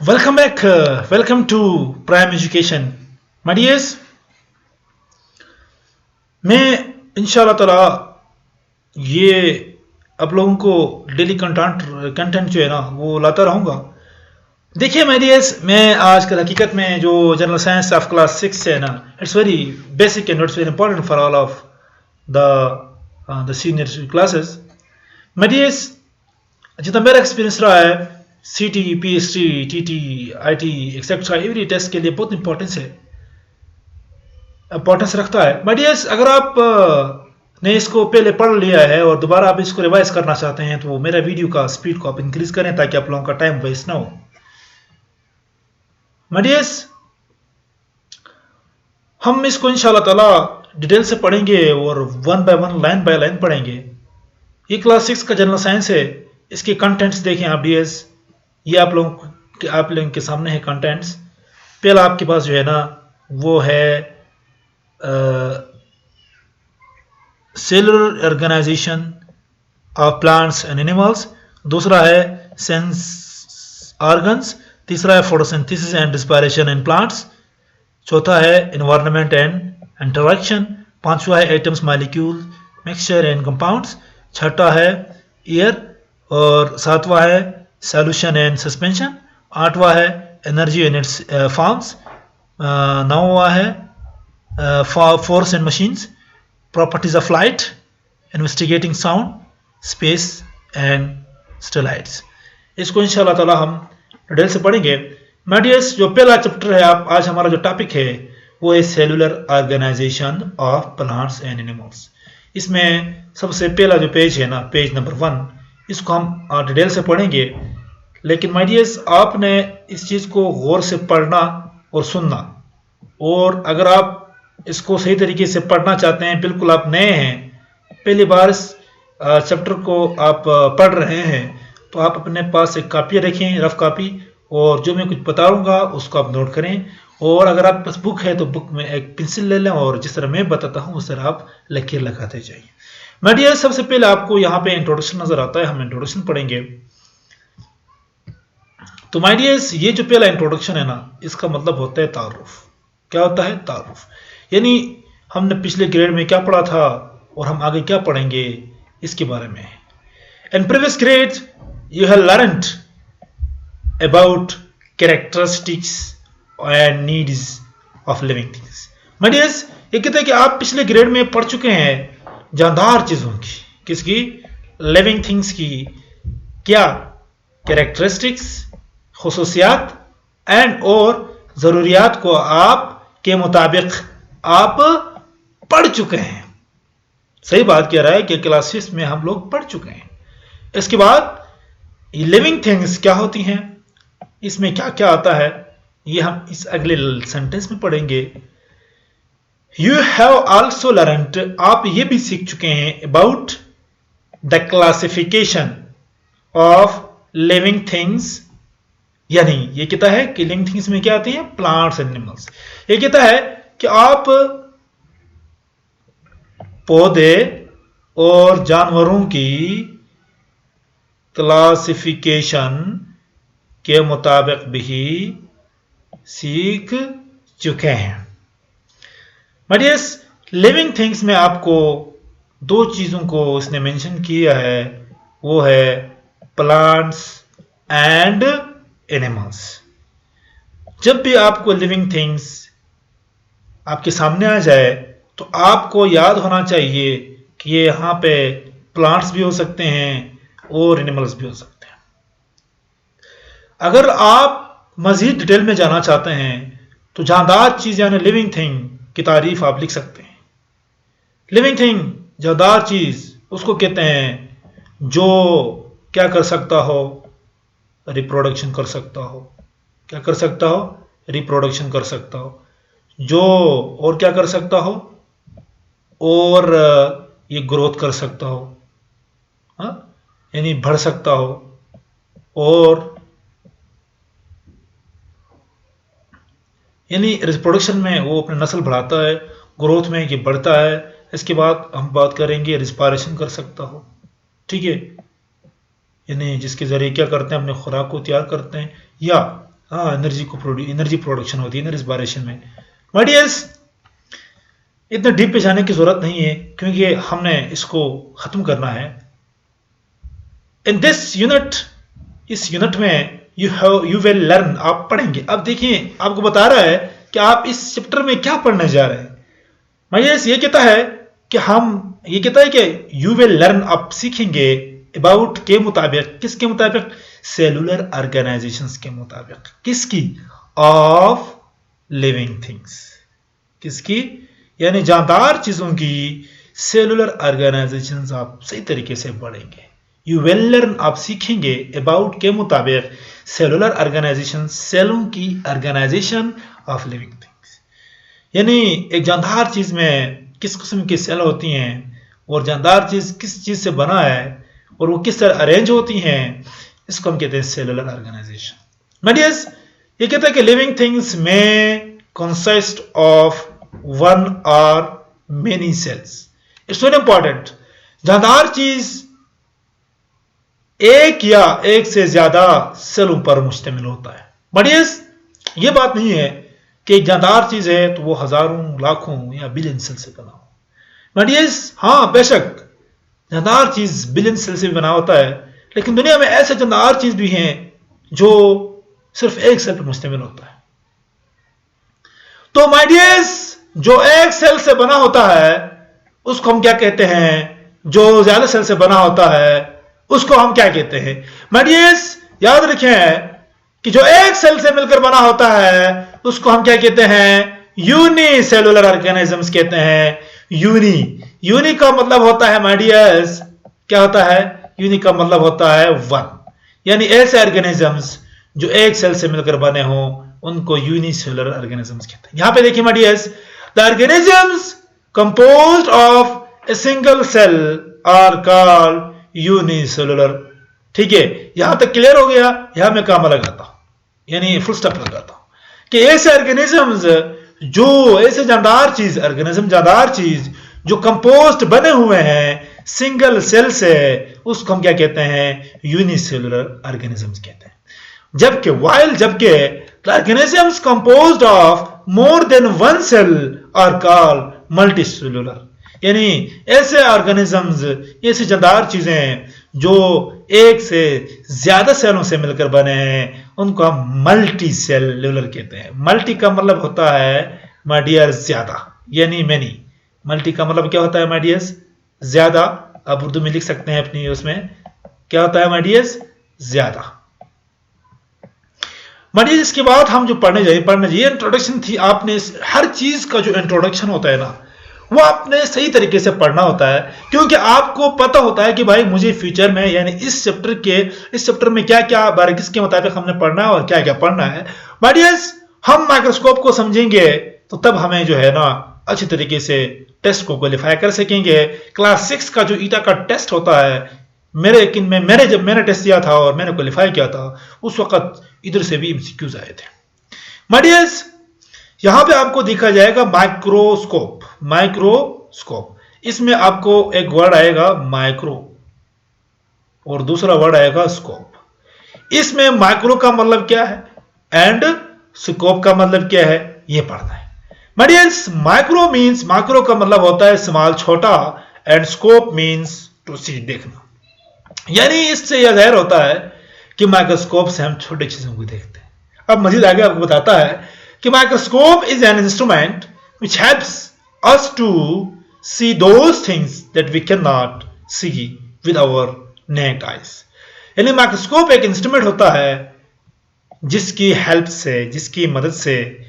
Welcome back. Welcome to Prime Education. My dears, मैं इंशाल्लाह ताला ये आप लोगों को डेली कंटेंट जो है ना वो लाता रहूँगा। देखिए माय डियर्स, मैं आजकल हकीकत में जो जनरल साइंस ऑफ क्लास 6 है ना, it's very basic and it's very important for all of the senior classes. My dears, जितना मेरा एक्सपीरियंस रहा है, C T, P H T T, I T etcetera every test के लिए बहुत importance रखता है। माय डियर्स, अगर आप ने इसको पहले पढ़ लिया है और दोबारा आप इसको रिवाइज करना चाहते हैं तो मेरा वीडियो का स्पीड को आप इंक्रीज करें ताकि आप लोगों का टाइम वेस्ट ना हो। माय डियर्स, हम इसको इंशाल्लाह ताला डिटेल से पढ़ेंगे और वन बाय लाइन पढ़ेंगे। ये क्लास 6 का जनरल साइंस है। इसके कंटेंट्स देखें आप डियर्स, ये आप लोगों के सामने है कंटेंट्स। पहला आपके पास जो है ना वो है cellular organisation of plants and animals, दूसरा है सेंस ऑर्गन्स, तीसरा है photosynthesis and respiration in plants, चौथा है एनवायरनमेंट एंड इंटरेक्शन, पांचवा है atoms molecule mixture and compounds, छठा है एयर और सातवां है सॉल्यूशन एंड सस्पेंशन, आठवां है एनर्जी एंड इट्स फॉर्म्स, नौवां है force and machines, properties of light, investigating sound, space and stellites। इसको इंशाल्लाह ताला हम डिटेल से पढ़ेंगे। माय डियर्स, जो पहला चैप्टर है आज हमारा जो टॉपिक है वो है cellular organisation of plants and animals. इसमें सबसे पहला जो पेज है ना, पेज नंबर 1, इसको हम डिटेल से पढ़ेंगे। लेकिन माय डियर्स, आपने इस चीज़ को गौर से पढ़ना और सुनना, और अगर आप इसको सही तरीके से पढ़ना चाहते हैं, बिल्कुल आप नए हैं, पहली बार इस चैप्टर को आप पढ़ रहे हैं, तो आप अपने पास एक कापी रखें, रफ कापी, और जो मैं कुछ बताऊंगा उसको आप नोट करें। और अगर आप पास बुक है तो बुक में एक पेंसिल ले लें और जिस तरह मैं बताता हूं उस तरह आप लकीर लगाते जाइए। माय डियर, सबसे पहले आपको यहाँ पे इंट्रोडक्शन नजर आता है, हम इंट्रोडक्शन पढ़ेंगे। तो माय डियर्स, ये जो पहला इंट्रोडक्शन है ना, इसका मतलब होता है तारुफ। क्या होता है? तारुफ। यानी हमने पिछले ग्रेड में क्या पढ़ा था और हम आगे क्या पढ़ेंगे इसके बारे में। In previous grade you have learned about characteristics and needs of living things. My dears, ये कहते हैं कि आप पिछले ग्रेड में पढ़ चुके हैं जानदार चीजों की, किसकी? लिविंग थिंग्स की। क्या? कैरेक्टरिस्टिक्स, खुसूसियात एंड और जरूरियात को आप के मुताबिक आप पढ़ चुके हैं। सही बात कह रहा है कि क्लासेस में हम लोग पढ़ चुके हैं। इसके बाद लिविंग थिंग्स क्या होती हैं, इसमें क्या क्या आता है, ये हम इस अगले सेंटेंस में पढ़ेंगे। यू हैव ऑल्सो लर्नड, आप ये भी सीख चुके हैं, about the classification of living things. यानी ये कहता है कि लिविंग थिंग्स में क्या आती है? Plants and animals. ये कहता है कि आप पौधे और जानवरों की क्लासिफिकेशन के मुताबिक भी सीख चुके हैं। माय डियर्स, लिविंग थिंग्स में आपको दो चीजों को इसने मेंशन किया है, वो है प्लांट्स एंड एनिमल्स। जब भी आपको लिविंग थिंग्स आपके सामने आ जाए तो आपको याद होना चाहिए कि ये यहां पे प्लांट्स भी हो सकते हैं और एनिमल्स भी हो सकते हैं। अगर आप मजीद डिटेल में जाना चाहते हैं तो जानदार चीज यानी लिविंग थिंग की तारीफ आप लिख सकते हैं। लिविंग थिंग, जानदार चीज, उसको कहते हैं जो क्या कर सकता हो? रिप्रोडक्शन कर सकता हो। क्या कर सकता हो? रिप्रोडक्शन कर सकता हो। जो और क्या कर सकता हो? और ये ग्रोथ कर सकता हो, हाँ, यानी बढ़ सकता हो, और यानी रिप्रोडक्शन में वो अपनी नस्ल बढ़ाता है, ग्रोथ में ये बढ़ता है। इसके बाद हम बात करेंगे रिस्पायरेशन कर सकता हो, ठीक है, यानी जिसके जरिए क्या करते हैं? अपने खुराक को तैयार करते हैं। या हाँ, एनर्जी प्रोडक्शन होती है ना रिस्पायरेशन में। माय डियर्स, इतना डीप पे जाने की जरूरत नहीं है क्योंकि हमने इसको खत्म करना है। इन दिस यूनिट, इस यूनिट में यू विल लर्न, आप पढ़ेंगे। अब देखिए आपको बता रहा है कि आप इस चैप्टर में क्या पढ़ने जा रहे हैं। मैं ये कहता है कि ये कहता है कि यू विल लर्न, आप सीखेंगे अबाउट के मुताबिक, किसके मुताबिक, सेलुलर ऑर्गेनाइजेशंस के मुताबिक। किसकी? Of living things. किसकी? यानी जानदार चीजों की सेलुलर ऑर्गेनाइजेशंस आप सही तरीके से पढ़ेंगे। यू विल लर्न, आप सीखेंगे अबाउट के मुताबिक सेलुलर ऑर्गेनाइजेशन, सेलों की ऑर्गेनाइजेशन ऑफ लिविंग थिंग्स। यानी एक जानदार चीज में किस किस्म की सेल होती हैं और जानदार चीज किस चीज से बना है और वो किस तरह अरेंज होती हैं, इसको हम कहते हैं सेलुलर ऑर्गेनाइजेशन। मेडियस ये कहता है कि लिविंग थिंग्स में कंसिस्ट ऑफ वन और many cells. It's very important. जानदार चीज एक या एक से ज्यादा सेलों पर मुश्तमिल होता है। बढ़ियस ये बात नहीं है कि एक जानदार चीज है तो वो हजारों, लाखों या बिलियन सेल से बना हो। बढ़ियस हाँ, बेशक जानदार चीज बिलियन सेल से बना होता है, लेकिन दुनिया में ऐसे जानदार चीज भी हैं जो सिर्फ एक सेल पर मुश्तमिल होता है। तो माय डियर्स, जो एक सेल से बना होता है उसको हम क्या कहते हैं? जो ज्यादा सेल से बना होता है उसको हम क्या कहते हैं? माय डियर्स याद रखें कि जो एक सेल से मिलकर बना होता है उसको हम क्या कहते हैं? यूनिसेलुलर ऑर्गेनिजम्स कहते हैं। यूनी का मतलब होता है माय डियर्स, क्या होता है? यूनी का मतलब होता है वन। यानी ऐसे ऑर्गेनिजम्स जो एक सेल से मिलकर बने हो उनको यूनिसेलुलर ऑर्गेनिजम्स कहते हैं। यहां पे देखिए my dears, the organisms composed of a single cell are called unicellular. ठीक है, यहां तक क्लियर हो गया। यहां मैं कामा लगाता हूं, यानी फुल स्टॉप लगाता हूं कि ऐसे ऑर्गेनिजम्स जो ऐसे जानदार चीज जो कंपोस्ट बने हुए हैं सिंगल सेल से, उसको हम क्या कहते हैं? यूनिसेलुलर ऑर्गेनिजम्स कहते हैं। जबकि organisms composed of more than one cell are called multicellular. यानी ऐसे ऑर्गेनिजम्स, ऐसी जानदार चीजें जो एक से ज्यादा सेलों से मिलकर बने हैं उनको हम मल्टी सेलुलर कहते हैं। मल्टी का मतलब होता है माय डियर ज्यादा, यानी मेनी। मल्टी का मतलब क्या होता है माय डियर्स? ज्यादा। आप उर्दू में लिख सकते हैं अपनी उसमें, क्या होता है माय डियर्स? ज्यादा। माय डियर्स इसके बाद हम जो पढ़ने जाइए इंट्रोडक्शन थी। आपने हर चीज का जो इंट्रोडक्शन होता है ना, वो आपने सही तरीके से पढ़ना होता है, क्योंकि आपको पता होता है कि भाई मुझे फ्यूचर में, यानी इस चैप्टर में क्या क्या बारे किसके मुताबिक हमने पढ़ना है और क्या क्या पढ़ना है। माय डियर्स हम माइक्रोस्कोप को समझेंगे तो तब हमें जो है ना अच्छी तरीके से टेस्ट को क्वालिफाई कर सकेंगे। क्लास 6 का जो ईटा का टेस्ट होता है, जब मैंने टेस्ट दिया था और मैंने क्वालिफाई किया था, उस वक्त इधर से भी एमसीक्यूज आए थे। माय डियर्स यहां पे आपको देखा जाएगा माइक्रोस्कोप। इसमें आपको एक वर्ड आएगा माइक्रो और दूसरा वर्ड आएगा स्कोप। इसमें माइक्रो का मतलब क्या है एंड स्कोप का मतलब क्या है, यह पढ़ना है। माय डियर्स माइक्रो का मतलब होता है स्मॉल, छोटा, एंड स्कोप मींस टू सी, देखना। यानी इससे यह जाहिर होता है कि माइक्रोस्कोप से हम छोटी चीजों को देखते हैं। अब मजीद आगे आपको बताता है कि microscope is an instrument which helps us to see those things that we cannot see with our naked eyes। यानी माइक्रोस्कोप एक इंस्ट्रूमेंट होता है जिसकी हेल्प से, जिसकी मदद से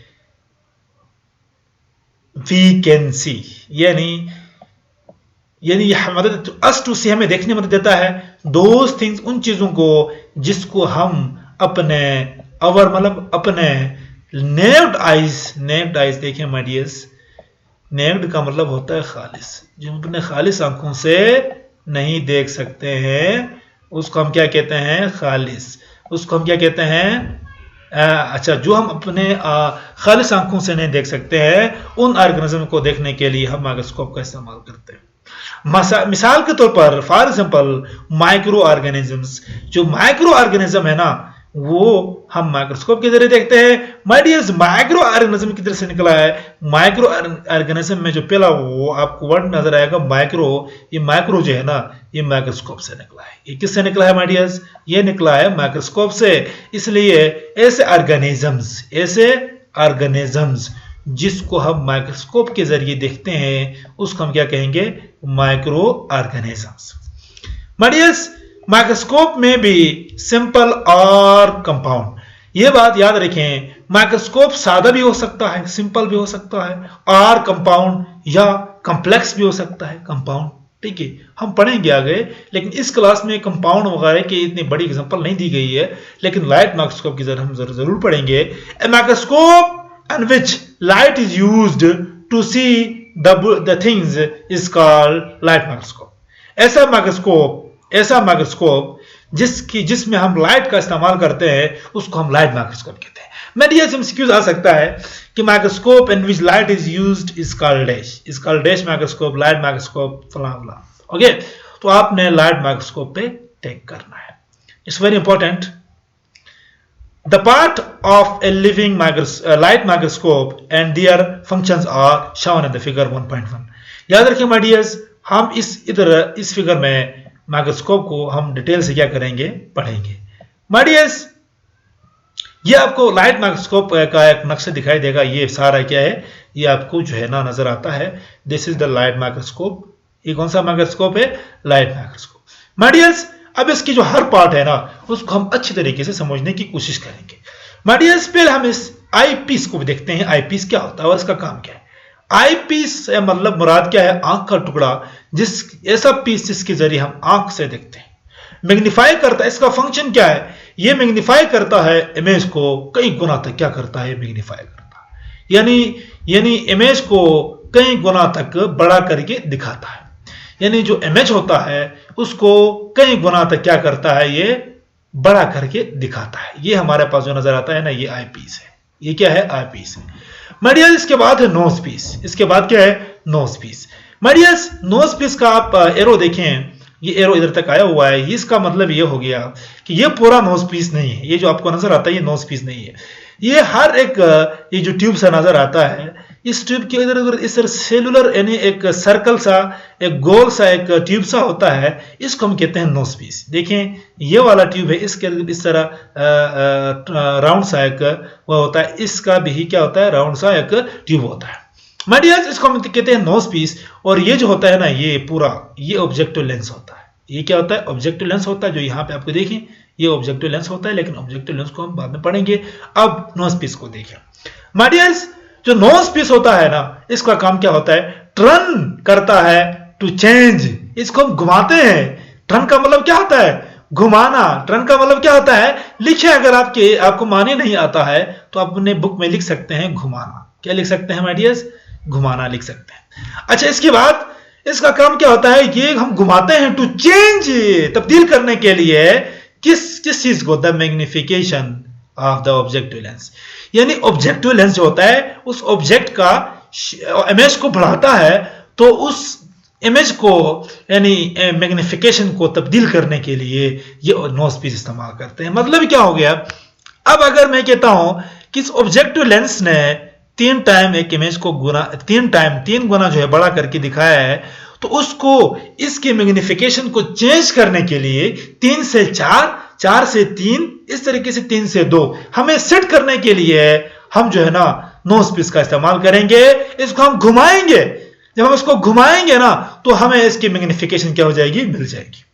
we can see, यानी मदद अस टू सी, हमें देखने में मदद देता है दोज थिंग्स, उन चीजों को जिसको हम अपने नेक्ड आइज देखें माय डियर्स। नेक्ड का मतलब होता है खालिस, जो हम अपने खालिस आंखों से नहीं देख सकते हैं उसको हम क्या कहते हैं? खालिस। उसको हम क्या कहते हैं? अच्छा, जो हम अपने खालिस आंखों से नहीं देख सकते हैं, उन ऑर्गेनिज्म को देखने के लिए हम माइक्रोस्कोप का इस्तेमाल करते हैं। मिसाल के तौर पर, फॉर एग्जांपल माइक्रो ऑर्गेनिजम्स, जो माइक्रो ऑर्गेनिज्म है ना, वो हम माइक्रोस्कोप के जरिए देखते हैं। माय डियर्स, माइक्रो ऑर्गेनिज्म किधर से निकला है? माइक्रो ऑर्गेनिज्म में जो पहला वो आपको वर्ड नजर आएगा माइक्रो, ये माइक्रो जो है ना, ये माइक्रोस्कोप से निकला है। ये किससे निकला है माय डियर्स? ये निकला है माइक्रोस्कोप से। इसलिए ऐसे ऑर्गेनिजम्स जिसको हम माइक्रोस्कोप के जरिए देखते हैं उसको हम क्या कहेंगे? Micro organisms. My dears, microscope में भी सिंपल और कंपाउंड, ये बात याद रखें, माइक्रोस्कोप सादा भी हो सकता है, सिंपल भी हो सकता है, और कंपाउंड या कॉम्प्लेक्स भी हो सकता है, कंपाउंड। ठीक है, हम पढ़ेंगे आगे, लेकिन इस क्लास में कंपाउंड वगैरह की इतनी बड़ी एग्जांपल नहीं दी गई है, लेकिन लाइट माइक्रोस्कोप की हम जरूर पढ़ेंगे। A microscope in which light is used to see the things is called light microscope. ऐसा माइक्रोस्कोप जिसमें हम लाइट का इस्तेमाल करते हैं उसको हम लाइट माइक्रोस्कोप कहते हैं। मेडियस एमसीक्यूज आ सकता है कि microscope in which light is used is called dash microscope, light microscope, फलाना। ओके, तो आपने लाइट माइक्रोस्कोप पे टेक करना है। It's very important. The part of a living light microscope and their functions are shown in the figure 1.1। याद रखिए my dears, हम इस फिगर में माइक्रोस्कोप को हम डिटेल से क्या करेंगे? पढ़ेंगे। माय डियर्स, ये आपको लाइट माइक्रोस्कोप का एक नक्शा दिखाई देगा। ये सारा क्या है? ये आपको जो है ना नजर आता है। This is the light microscope. ये कौन सा माइक्रोस्कोप है? Light microscope. माय डियर्स, अब इसकी जो हर पार्ट है ना उसको हम अच्छी तरीके से समझने की कोशिश करेंगे। माय डियर्स, पहले हम इस आई पीस को देखते हैं। आई पीस क्या होता है और इसका काम क्या है? आई पीस से मतलब मुराद क्या है? आंख का टुकड़ा, ऐसा पीस जिसके जरिए हम आंख से देखते हैं। मैग्नीफाई करता है। इसका फंक्शन क्या है? ये मैग्नीफाई करता है इमेज को कई गुना तक। क्या करता है? मैग्नीफाई करता है, यानी इमेज को कई गुना तक बड़ा करके दिखाता है। यानी जो इमेज होता है उसको कई गुना तक क्या करता है? ये बड़ा करके दिखाता है। ये हमारे पास जो नजर आता है ना, ये आई पीस है। ये क्या है? आई पीस है। मडियस, इसके बाद है नोज पीस। इसके बाद क्या है? Nose piece. मडियस, नोज पीस का आप एरो देखें, ये एरो इधर तक आया हुआ है। इसका मतलब ये हो गया कि ये पूरा नोज पीस नहीं है। ये जो आपको नजर आता है ये नोज पीस नहीं है। ये हर एक ये जो ट्यूब सा नजर आता है, इस ट्यूब के इधर उधर इस तरह सेलुलर यानी एक सर्कल सा, एक गोल सा एक ट्यूब सा होता है, इसको हम कहते हैं नोज पीस। देखें, ये वाला ट्यूब है, इसके इस तरह राउंड सा एक वो होता है। इसका भी क्या होता है? राउंड सा एक ट्यूब होता है। माइडियर्स, इसको हम कहते हैं नोज पीस। और ये जो होता है ना, ये पूरा ये ऑब्जेक्टिव लेंस होता है। ये क्या होता है? ऑब्जेक्टिव लेंस होता है। जो यहाँ पे आपको देखें ये ऑब्जेक्टिव लेंस होता है, लेकिन ऑब्जेक्टिव लेंस को हम बाद में पढ़ेंगे। अब नोज पीस को देखें। माइडियर्स, जो नोज पीस होता है ना, इसका काम क्या होता है? टर्न करता है टू चेंज। इसको हम घुमाते हैं। टर्न का मतलब क्या होता है? घुमाना। टर्न का मतलब क्या होता है? लिखे, अगर आपको माने नहीं आता है तो आप अपने बुक में लिख सकते हैं घुमाना। क्या लिख सकते हैं माइडियर्स? घुमाना लिख सकते हैं। अच्छा, इसके बाद इसका काम क्या होता है? ये हम घुमाते हैं टू चेंज, तब्दील करने के लिए। किस चीज को? The magnification of the objective lens. यानी ऑब्जेक्टिव लेंस जो होता है उस ऑब्जेक्ट का इमेज को बढ़ाता है, तो उस इमेज को यानी मैग्निफिकेशन को तब्दील करने के लिए ये नोज पीस इस्तेमाल करते हैं। मतलब क्या हो गया? अब अगर मैं कहता हूं कि इस ऑब्जेक्टिव लेंस ने 3 टाइम एक इमेज को तीन गुना जो है बड़ा करके दिखाया है, तो उसको इसके मैग्निफिकेशन को चेंज करने के लिए 3 से 4, 4 से 3, इस तरीके से 3 से 2 हमें सेट करने के लिए हम जो है ना नोज पीस का इस्तेमाल करेंगे। इसको हम घुमाएंगे। जब हम इसको घुमाएंगे ना तो हमें इसकी मैग्निफिकेशन क्या हो जाएगी? मिल जाएगी।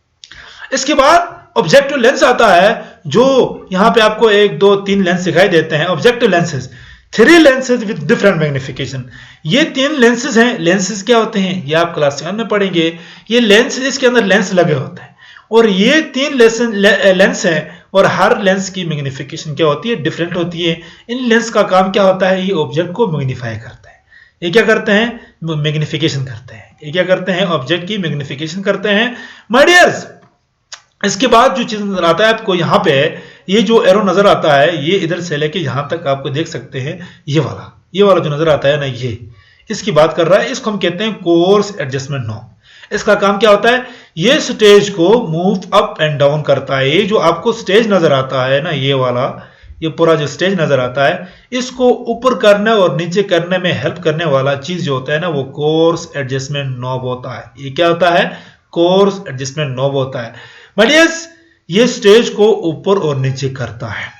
इसके बाद ऑब्जेक्टिव लेंस आता है, जो यहां पे आपको 1, 2, 3 लेंस दिखाई देते हैं। Objective lenses, 3 lenses with different magnification. ये 3 लेंसेज हैं। लेंसेज क्या होते हैं? ये आप क्लास 7 में पढ़ेंगे। ये लेंस, इसके अंदर लेंस लगे होते हैं और ये 3 लेंस हैं और हर लेंस की मैग्निफिकेशन क्या होती है? डिफरेंट होती है। इन लेंस का काम क्या होता है? ये ऑब्जेक्ट को मैग्नीफाई करते हैं। ये क्या करते हैं? मैग्निफिकेशन करते हैं। ये क्या करते हैं? ऑब्जेक्ट की मैग्निफिकेशन करते हैं। माय डियर्स, इसके बाद जो चीज नजर आता है आपको यहाँ पे, ये जो एरो नजर आता है, ये इधर से लेके यहां तक आपको देख सकते हैं। ये वाला जो नजर आता है ना, ये इसकी बात कर रहा है। इसको हम कहते हैं कोर्स एडजस्टमेंट नॉब। इसका काम क्या होता है? ये स्टेज को मूव अप एंड डाउन करता है। ये जो आपको स्टेज नजर आता है ना, ये वाला, ये पूरा जो स्टेज नजर आता है, इसको ऊपर करने और नीचे करने में हेल्प करने वाला चीज जो होता है ना, वो कोर्स एडजस्टमेंट नॉब होता है। ये क्या होता है? कोर्स एडजस्टमेंट नॉब होता है। बडियस, ये स्टेज को ऊपर और नीचे करता है।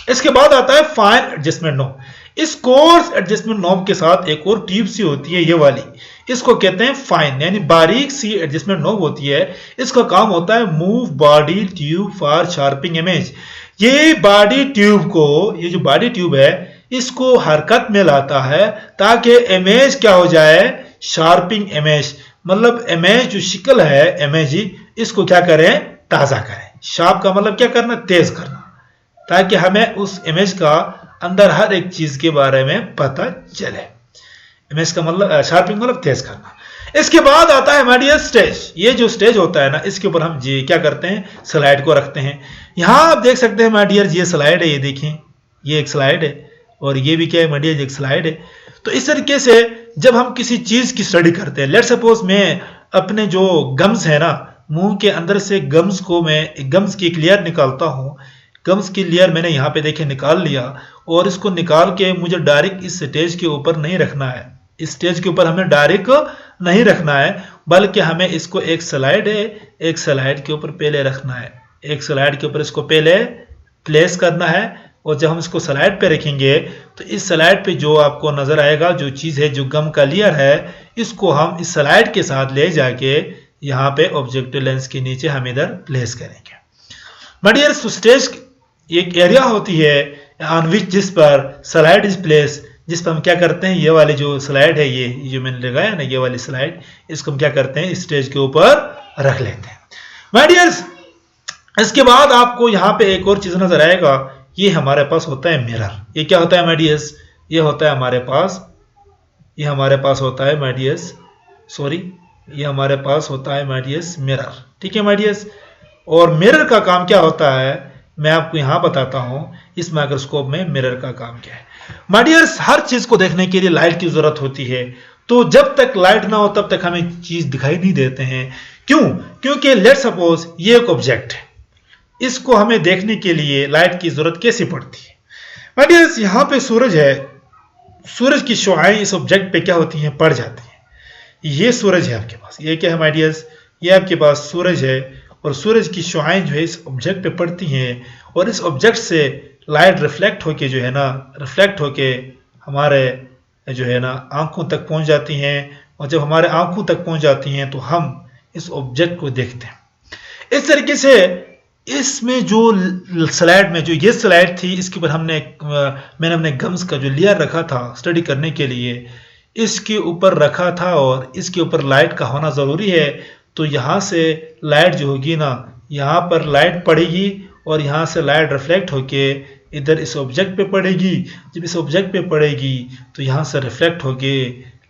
इसके बाद आता है फाइन एडजस्टमेंट नॉब। इस कोर्स एडजस्टमेंट नॉब के साथ एक और ट्यूब सी होती है, ये वाली, इसको कहते हैं फाइन, यानी बारीक सी एडजस्टमेंट नॉब होती है। इसका काम होता है move body tube for sharping image. ये बॉडी ट्यूब को, ये जो बॉडी ट्यूब है, इसको हरकत में लाता है ताकि इमेज क्या हो जाए? शार्पिंग इमेज, मतलब इमेज जो शक्ल है इमेज, इसको क्या करें? ताजा करें। शार्प का मतलब क्या करना? तेज करना, ताकि हमें उस इमेज का अंदर हर एक चीज के बारे में पता चले। इमेज का मतलब शार्पिंग मतलब तेज करना। इसके बाद आता है हमारी स्टेज। ये जो स्टेज होता है ना, इसके ऊपर हम जी क्या करते हैं? स्लाइड को रखते हैं। यहां आप देख सकते हैं माय डियर, ये स्लाइड है, ये देखें, ये एक स्लाइड है, और ये भी क्या है माय डियर? एक स्लाइड है। तो इस तरीके से जब हम किसी चीज की स्टडी करते हैं, लेट सपोज मैं अपने जो गम्स है ना, मुंह के अंदर से गम्स को, मैं गम्स की एक लेयर निकालता हूं। गम्स की लेयर मैंने यहाँ पे देखे निकाल लिया, और इसको निकाल के मुझे डायरेक्ट इस स्टेज के ऊपर नहीं रखना है। इस स्टेज के ऊपर हमें डायरेक्ट नहीं रखना है, बल्कि हमें इसको एक स्लाइड है, एक स्लाइड के ऊपर पहले रखना है। एक स्लाइड के ऊपर इसको पहले प्लेस करना है, और जब हम इसको स्लाइड पे रखेंगे तो इस स्लाइड पे जो आपको नजर आएगा, जो चीज है, जो गम का लेयर है, इसको हम इस स्लाइड के साथ ले जाके यहाँ पे ऑब्जेक्टिव लेंस के नीचे हम इधर प्लेस करेंगे। मडियर, स्टेज एक एरिया होती है ऑन विच, जिस पर स्लाइड इज प्लेस, जिस पर हम क्या करते हैं? ये वाली जो स्लाइड है, ये जो मैंने लगाया ना, ये वाली स्लाइड, इसको हम क्या करते हैं? स्टेज के ऊपर रख लेते हैं। माय डियर्स, इसके बाद आपको यहाँ पे एक और चीज नजर आएगा। ये हमारे पास होता है मिरर। ये क्या होता है माय डियर्स? ये होता है हमारे पास, ये हमारे पास होता है माय डियर्स, सॉरी, ये हमारे पास होता है माय डियर्स मिरर। ठीक है माय डियर्स, और मिरर का काम क्या होता है मैं आपको यहां बताता हूं। इस माइक्रोस्कोप में मिरर का काम क्या है माय डियर्स? हर चीज को देखने के लिए लाइट की जरूरत होती है। तो जब तक लाइट ना हो तब तक हमें चीज दिखाई नहीं देते हैं। क्यों? क्योंकि लेट सपोज ये एक ऑब्जेक्ट है, इसको हमें देखने के लिए लाइट की जरूरत कैसे पड़ती है माय डियर्स? यहां पे सूरज है, सूरज की शुआएं इस ऑब्जेक्ट पे क्या होती हैं? पड़ जाती हैं। ये सूरज है आपके पास, ये क्या है माय डियर्स? ये आपके पास सूरज है, और सूरज की शुआएं जो है इस ऑब्जेक्ट पे पड़ती हैं, और इस ऑब्जेक्ट से लाइट रिफ्लेक्ट होके जो है ना, रिफ्लेक्ट होके हमारे जो है ना आंखों तक पहुंच जाती हैं, और जब हमारे आंखों तक पहुंच जाती हैं तो हम इस ऑब्जेक्ट को देखते हैं। इस तरीके से इसमें जो स्लाइड में, जो ये स्लाइड थी, इसके ऊपर मैंने अपने गम्स का जो लेयर रखा था स्टडी करने के लिए, इसके ऊपर रखा था, और इसके ऊपर लाइट का होना ज़रूरी है। तो यहाँ से लाइट जो होगी ना, यहाँ पर लाइट पड़ेगी, और यहाँ से लाइट रिफ्लेक्ट होके इधर इस ऑब्जेक्ट पे पड़ेगी। जब इस ऑब्जेक्ट पे पड़ेगी तो यहाँ से रिफ्लेक्ट होके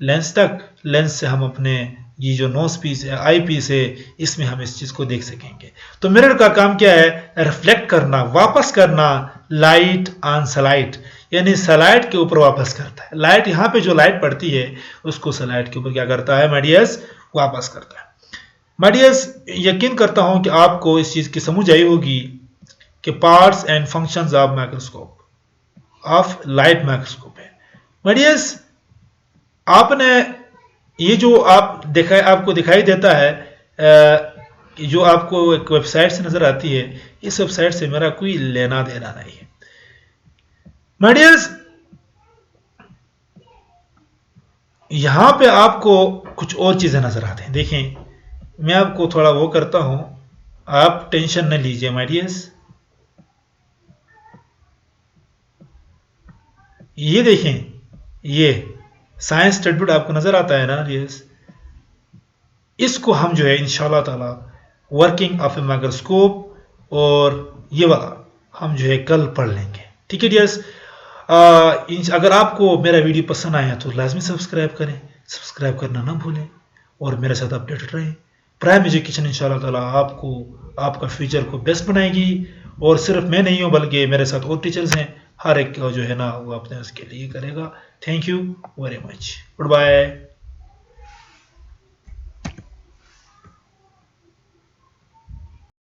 लेंस तक, लेंस से हम अपने ये जो नोज पीस है, आई पीस है, इसमें हम इस चीज को देख सकेंगे। तो मिरर का काम क्या है? रिफ्लेक्ट करना, वापस करना लाइट ऑन स्लाइड, यानी स्लाइड के ऊपर वापस करता है। लाइट यहाँ पे जो लाइट पड़ती है उसको स्लाइड के ऊपर क्या करता है माय डियर्स? वापस करता है। माय डियर्स, यकीन करता हूं कि आपको इस चीज की समझ आई होगी कि parts and functions of microscope, of light microscope है। माय डियर्स, आपने ये जो आपको दिखाई देता है, जो आपको एक वेबसाइट से नजर आती है, इस वेबसाइट से मेरा कोई लेना देना नहीं है। माय डियर्स, यहां पे आपको कुछ और चीजें नजर आती हैं। देखें, मैं आपको थोड़ा वो करता हूं, आप टेंशन न लीजिए माय डियर्स। ये देखें, ये साइंस स्टडीबुक आपको नजर आता है ना डियर्स? इसको हम जो है इंशाल्लाह ताला वर्किंग ऑफ ए माइक्रोस्कोप और ये वाला हम जो है कल पढ़ लेंगे। ठीक है डियर्स, अगर आपको मेरा वीडियो पसंद आया तो लाजमी सब्सक्राइब करें, सब्सक्राइब करना ना भूलें, और मेरे साथ अपडेटेड रहें। प्राइम एजुकेशन इंशाल्लाह ताला आपको आपका फ्यूचर को बेस्ट बनाएगी, और सिर्फ मैं नहीं हूँ बल्कि मेरे साथ और टीचर्स हैं, हर एक जो है ना वो अपने उसके लिए करेगा। Thank you very much, good bye.